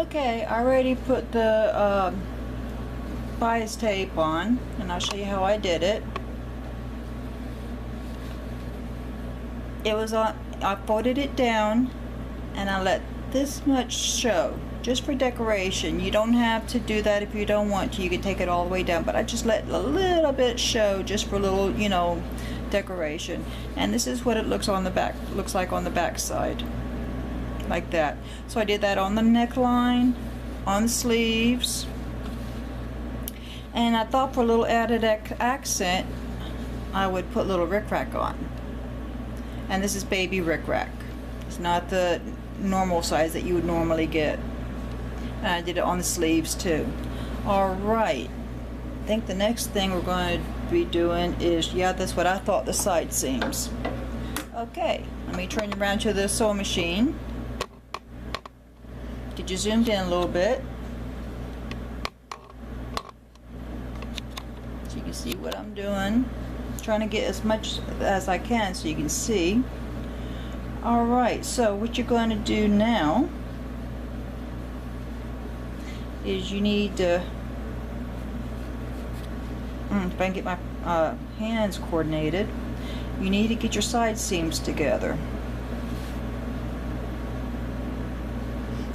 Okay, I already put the bias tape on, and I'll show you how I did it. It was on, I folded it down and I let this much show just for decoration. You don't have to do that if you don't want to. You can take it all the way down, but I just let a little bit show just for a little, you know, decoration. And this is what it looks on the back, looks like on the back side, like that. So I did that on the neckline, on the sleeves, and I thought for a little added accent I would put little rickrack on. And this is baby rickrack. It's not the normal size that you would normally get. And I did it on the sleeves too. Alright, I think the next thing we're going to be doing is, yeah, that's what I thought, the side seams. Okay, let me turn you around to the sewing machine. Get you zoomed in a little bit so you can see what I'm doing. Trying to get as much as I can so you can see. Alright, so what you're going to do now is you need to, if I can get my hands coordinated, you need to get your side seams together.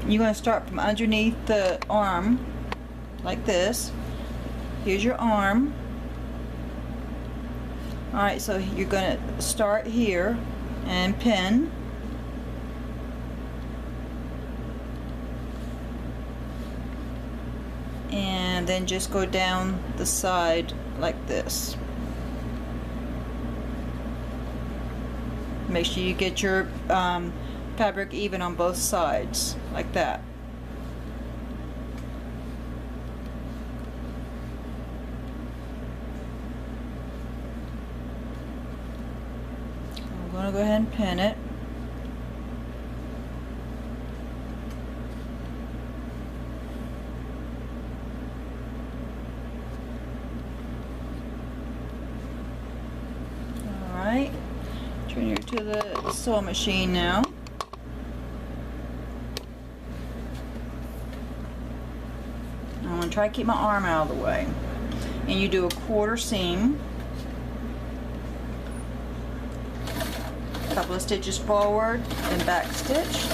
You're going to start from underneath the arm like this. Here's your arm. Alright, so you're going to start here and pin. And then just go down the side like this. Make sure you get your fabric even on both sides, like that. I'm going to go ahead and pin it. Alright, turn you to the sewing machine now. I'm going to try to keep my arm out of the way. And you do a quarter seam, a couple of stitches forward, then back stitch.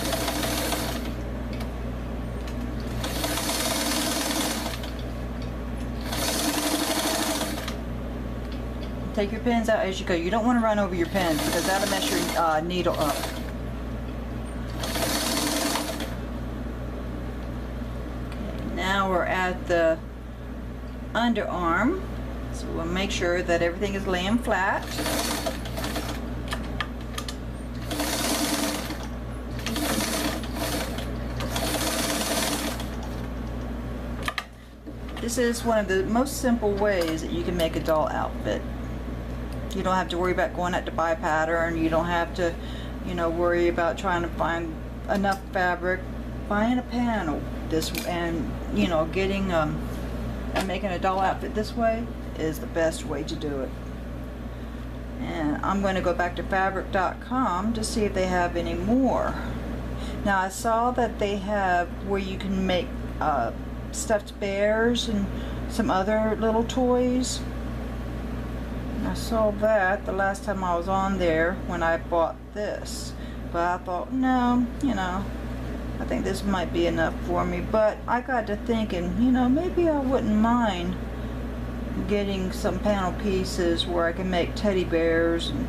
Take your pins out as you go. You don't want to run over your pins because that'll mess your needle up. Now we're at the underarm, so we'll make sure that everything is laying flat. This is one of the most simple ways that you can make a doll outfit. You don't have to worry about going out to buy a pattern. You don't have to, you know, worry about trying to find enough fabric. Buying a panel and you know, getting and making a doll outfit this way is the best way to do it. And I'm going to go back to fabric.com to see if they have any more. Now I saw that they have where you can make stuffed bears and some other little toys. I saw that the last time I was on there when I bought this, but I thought, no, you know, I think this might be enough for me. But I got to thinking, you know, maybe I wouldn't mind getting some panel pieces where I can make teddy bears and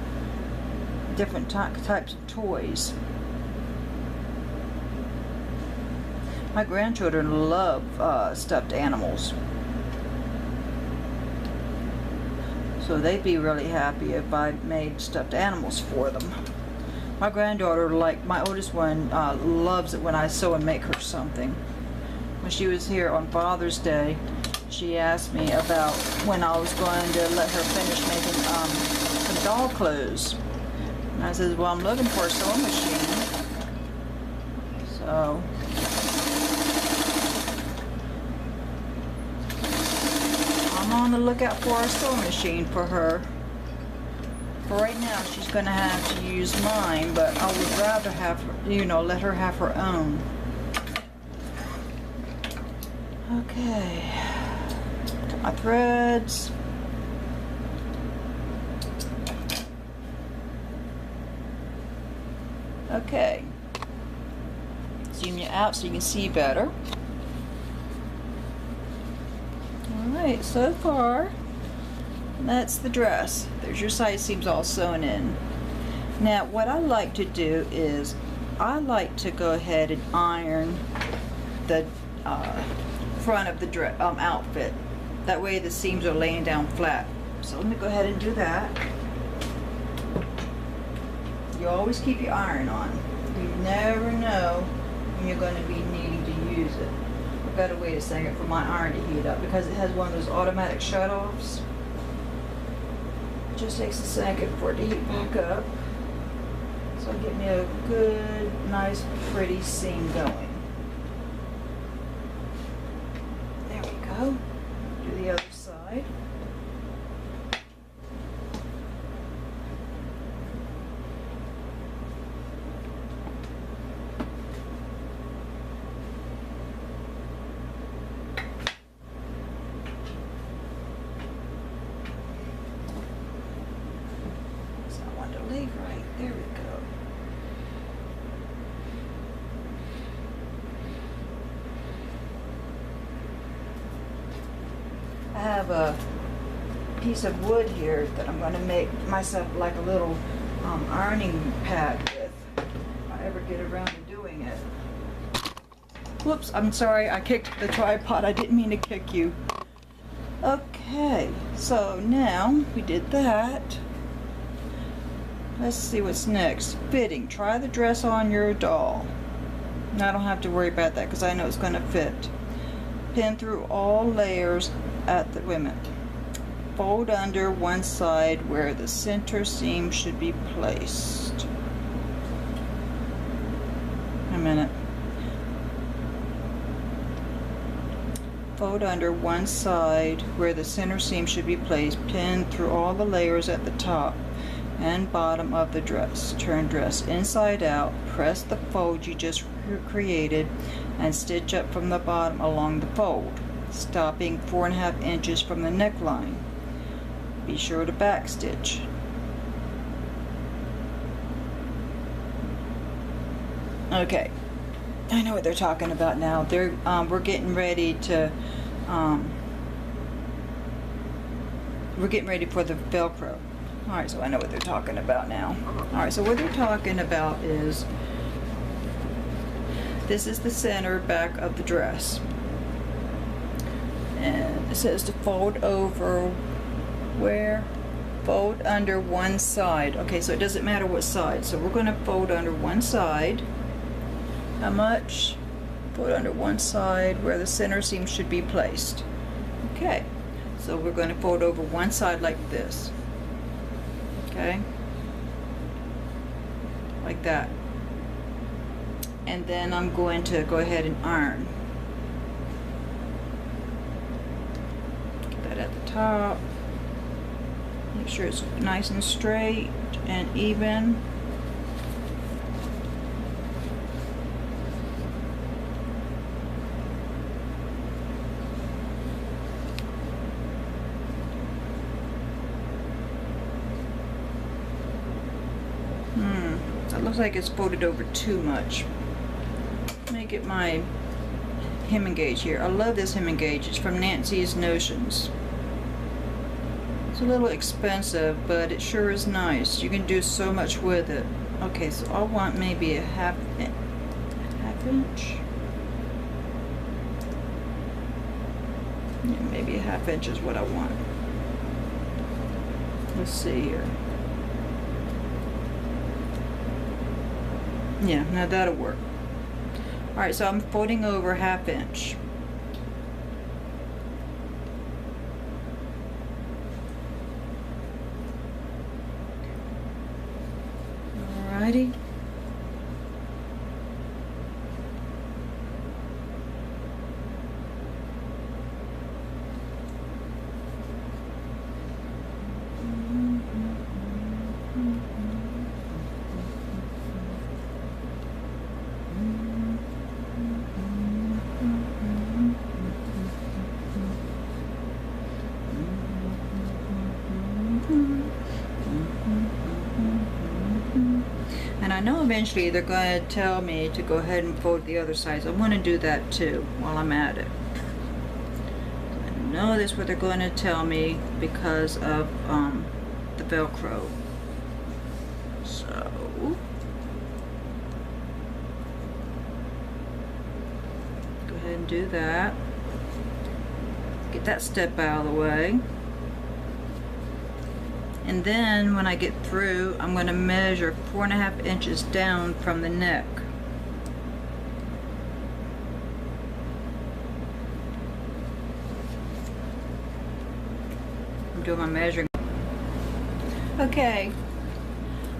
different types of toys. My grandchildren love stuffed animals, so they'd be really happy if I made stuffed animals for them. My granddaughter, like my oldest one, loves it when I sew and make her something. When she was here on Father's Day, she asked me about when I was going to let her finish making some doll clothes. And I said, well, I'm looking for a sewing machine. So I'm on the lookout for a sewing machine for her. For right now, she's going to have to use mine, but I would rather have her, you know, let her have her own. Okay, got my threads. Okay, zoom you out so you can see better. Alright, so far, that's the dress. There's your side seams all sewn in. Now, what I like to do is, I like to go ahead and iron the front of the dress, outfit. That way the seams are laying down flat. So let me go ahead and do that. You always keep your iron on. You never know when you're going to be needing to use it. I've got to wait a second for my iron to heat up because it has one of those automatic shut-offs. It just takes a second for it to heat back up. So I'll get me a good, nice, pretty seam going. There we go. Do the other side. There we go. I have a piece of wood here that I'm going to make myself like a little ironing pad with, if I ever get around to doing it. Whoops, I'm sorry, I kicked the tripod. I didn't mean to kick you. Okay, so now we did that. Let's see what's next. Fitting. Try the dress on your doll. I don't have to worry about that because I know it's going to fit. Pin through all layers at the women. Fold under one side where the center seam should be placed. A minute. Fold under one side where the center seam should be placed. Pin through all the layers at the top and bottom of the dress. Turn dress inside out. Press the fold you just created and stitch up from the bottom along the fold, stopping 4.5 inches from the neckline. Be sure to back stitch. Okay, I know what they're talking about now. We're getting ready to we're getting ready for the Velcro. Alright, so I know what they're talking about now. Alright, so what they're talking about is, this is the center back of the dress. And it says to fold over where? Fold under one side. Okay, so it doesn't matter what side. So we're going to fold under one side. How much? Fold under one side where the center seam should be placed. Okay, so we're going to fold over one side like this. Okay, like that. And then I'm going to go ahead and iron. Get that at the top. Make sure it's nice and straight and even. It looks like it's folded over too much. Let me get my hemming gauge here. I love this hemming gauge. It's from Nancy's Notions. It's a little expensive, but it sure is nice. You can do so much with it. Okay, so I want maybe a half inch. Yeah, maybe a half inch is what I want. Let's see here. Yeah, now that'll work. Alright, so I'm folding over 1/2 inch. Alrighty. And I know eventually they're going to tell me to go ahead and fold the other sides. I'm going to do that too while I'm at it. I know that's what they're going to tell me because of the Velcro. So go ahead and do that. Get that step out of the way. And then when I get through, I'm going to measure 4.5 inches down from the neck. I'm doing my measuring. Okay,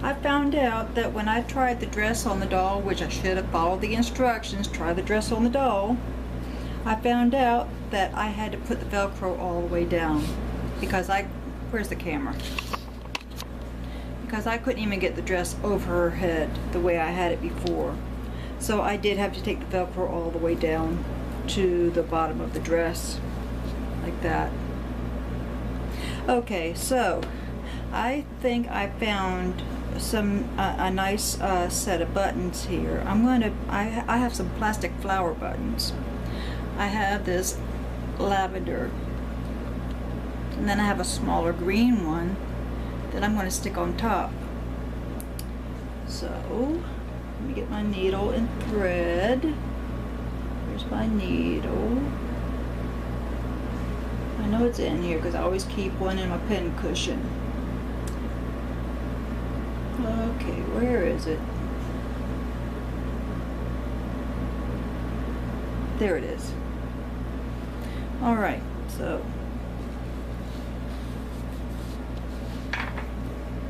I found out that when I tried the dress on the doll, which I should have followed the instructions, try the dress on the doll, I found out that I had to put the Velcro all the way down because where's the camera? Because I couldn't even get the dress over her head the way I had it before. So I did have to take the Velcro all the way down to the bottom of the dress, like that. Okay, so I think I found a nice set of buttons here. I have some plastic flower buttons. I have this lavender, and then I have a smaller green one that I'm going to stick on top. So let me get my needle and thread. Here's my needle. I know it's in here because I always keep one in my pin cushion. Okay, where is it? There it is. Alright, so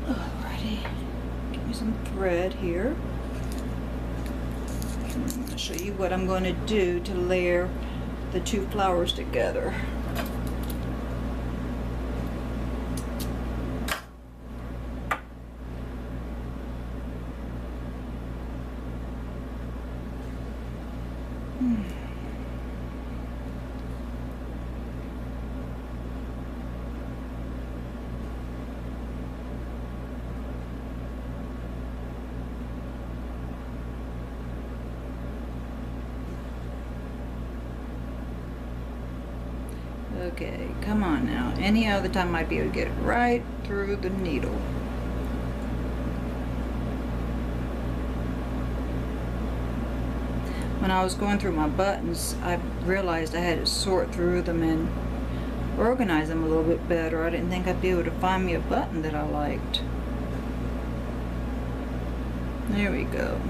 alrighty, give me some thread here. I'm going to show you what I'm going to do to layer the two flowers together. Okay, come on now. Any other time I'd be able to get it right through the needle. When I was going through my buttons, I realized I had to sort through them and organize them a little bit better. I didn't think I'd be able to find me a button that I liked. There we go.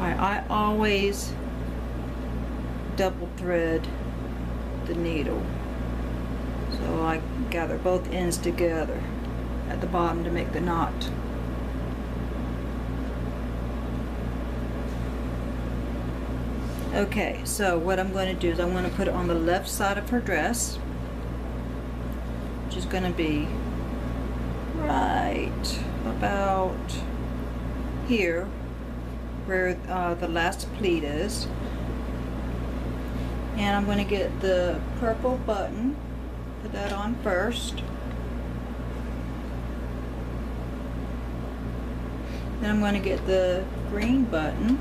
I always double thread the needle, so I gather both ends together at the bottom to make the knot. Okay, so what I'm going to do is I'm going to put it on the left side of her dress, which is going to be right about here where the last pleat is. And I'm going to get the purple button, put that on first. Then I'm going to get the green button,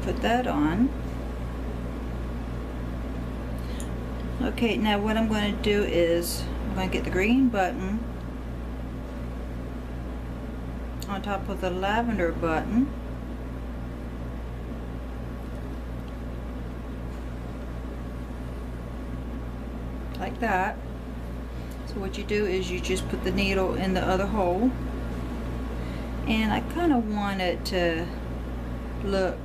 put that on. Okay, now what I'm going to do is I'm going to get the green button on top of the lavender button. Like that. So what you do is you just put the needle in the other hole, and I kind of want it to look